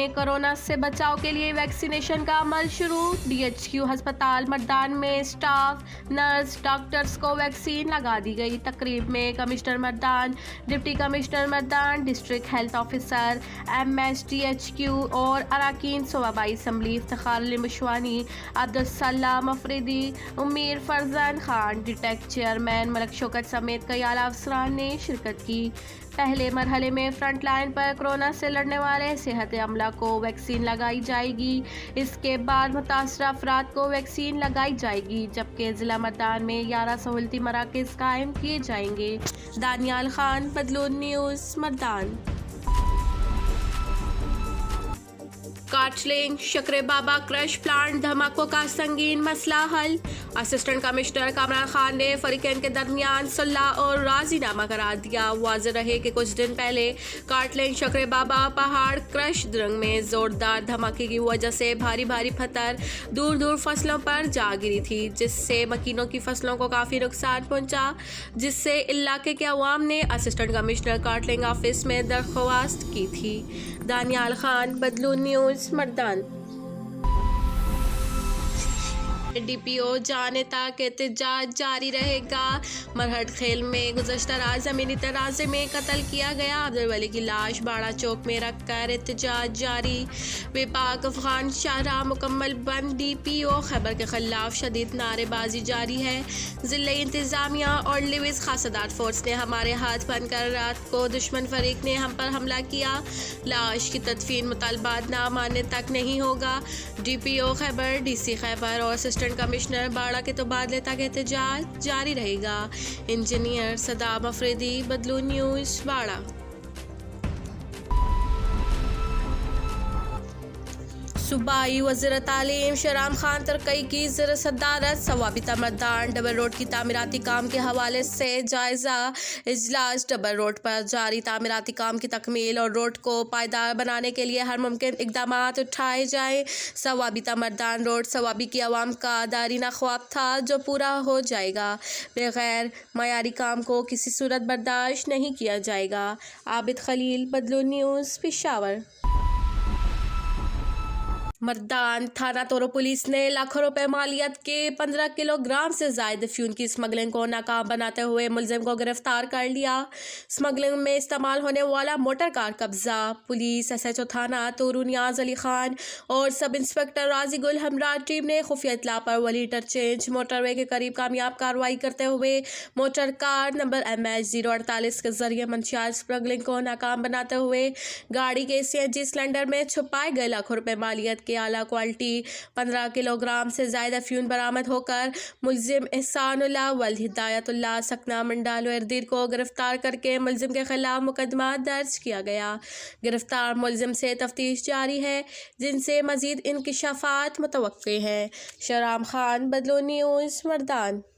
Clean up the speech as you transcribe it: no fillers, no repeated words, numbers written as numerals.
میں کورونا سے بچاؤ کے لیے ویکسینیشن کا عمل شروع۔ DHQ ہسپتال مردان میں اسٹاف، نرس، ڈاکٹرز کو ویکسین لگا دی گئی۔ تقریب میں کمشنر مردان، ڈپٹی کمشنر مردان، ڈسٹرکٹ ہیلتھ آفیسر، MSDHQ اور اراکین صوبائی اسمبلی افتخار علی مشوانی، عبدالسلام افریدی، امیر فرزند خان، ڈیٹیکٹ چیئرمین ملک شوکت سمیت کئی اعلیٰ افسران نے شرکت کی۔ پہلے مرحلے میں فرنٹ لائن پر کورونا سے لڑنے والے صحت عملہ کو ویکسین لگائی جائے گی۔ اس کے بعد متاثرہ افراد کو ویکسین لگائی جائے گی، جبکہ ضلع مردان میں 11 سہولتی مراکز قائم کیے جائیں گے۔ دانیال خان، بدلون نیوز، مردان۔ کارٹلنگ شکر بابا کرش پلانٹ دھماکوں کا سنگین مسئلہ حل۔ اسسٹنٹ کمشنر کامران خان نے فریقین کے درمیان صلح اور راضی نامہ قرار دیا۔ واضح رہے کہ کچھ دن پہلے کارٹلنگ شکر بابا پہاڑ کرش درنگ میں زوردار دھماکے کی وجہ سے بھاری پتھر دور دور فصلوں پر جا گری تھی، جس سے مکینوں کی فصلوں کو کافی نقصان پہنچا، جس سے علاقے کے عوام نے اسسٹنٹ کمشنر کارٹلنگ آفس میں درخواست کی تھی۔ دانیال خان، بدلون نیوز، مردان۔ DPO جانے تک احتجاج جاری رہے گا۔ مرہٹ خیل میں گزشتہ رات زمینی تنازع میں قتل کیا گیا عبدالولی کی لاش باڑہ چوک میں رکھ کر احتجاج جاری۔ وفاق افغان شاہراہ مکمل بند، DPO خیبر کے خلاف شدید نعرے بازی جاری ہے۔ ضلعی انتظامیہ اور لیوز خاصدار فورس نے ہمارے ہاتھ بند کر رات کو دشمن فریق نے ہم پر حملہ کیا۔ لاش کی تدفین مطالبات نہ ماننے تک نہیں ہوگا۔ DPO خیبر، DC خیبر اور اسسٹنٹ کمشنر باڑہ کے تبادلے تک احتجاج جاری رہے گا۔ انجینئر صدام افریدی، بدلون نیوز، باڑہ۔ صوبائی وزیر تعلیم شہرام خان ترکی کی زیر صدارت ثوابتہ مردان ڈبل روڈ کی تعمیراتی کام کے حوالے سے جائزہ اجلاس۔ ڈبل روڈ پر جاری تعمیراتی کام کی تکمیل اور روڈ کو پائیدار بنانے کے لیے ہر ممکن اقدامات اٹھائے جائیں۔ ثوابتہ مردان روڈ ثوابی کی عوام کا دارینہ خواب تھا، جو پورا ہو جائے گا۔ بغیر معیاری کام کو کسی صورت برداشت نہیں کیا جائے گا۔ عابد خلیل، بدلون نیوز، پشاور۔ مردان تھانہ تورو پولیس نے لاکھوں روپے مالیت کے 15 کلو گرام سے زائد افیون کی اسمگلنگ کو ناکام بناتے ہوئے ملزم کو گرفتار کر لیا۔ اسمگلنگ میں استعمال ہونے والا موٹر کار قبضہ۔ پولیس SHO تھانہ تورو نیاز علی خان اور سب انسپکٹر راضی گل ہمراہ ٹیم نے خفیہ اطلاع پر ولی انٹرچینج موٹر وے کے قریب کامیاب کارروائی کرتے ہوئے موٹر کار نمبر MH048 کے ذریعے منشیات اسمگلنگ کو ناکام بناتے ہوئے گاڑی کے CNG سلنڈر میں چھپائے گئے لاکھوں روپے مالیت کے اعلیٰ کوالٹی 15 کلو گرام سے زائد افیون برآمد ہو کر ملزم احسان اللہ ولد ہدایت اللہ سکنہ منڈال و اردیر کو گرفتار کر کے ملزم کے خلاف مقدمہ درج کیا گیا۔ گرفتار ملزم سے تفتیش جاری ہے، جن سے مزید انکشافات متوقع ہیں۔ شہرام خان، بدلون نیوز، مردان۔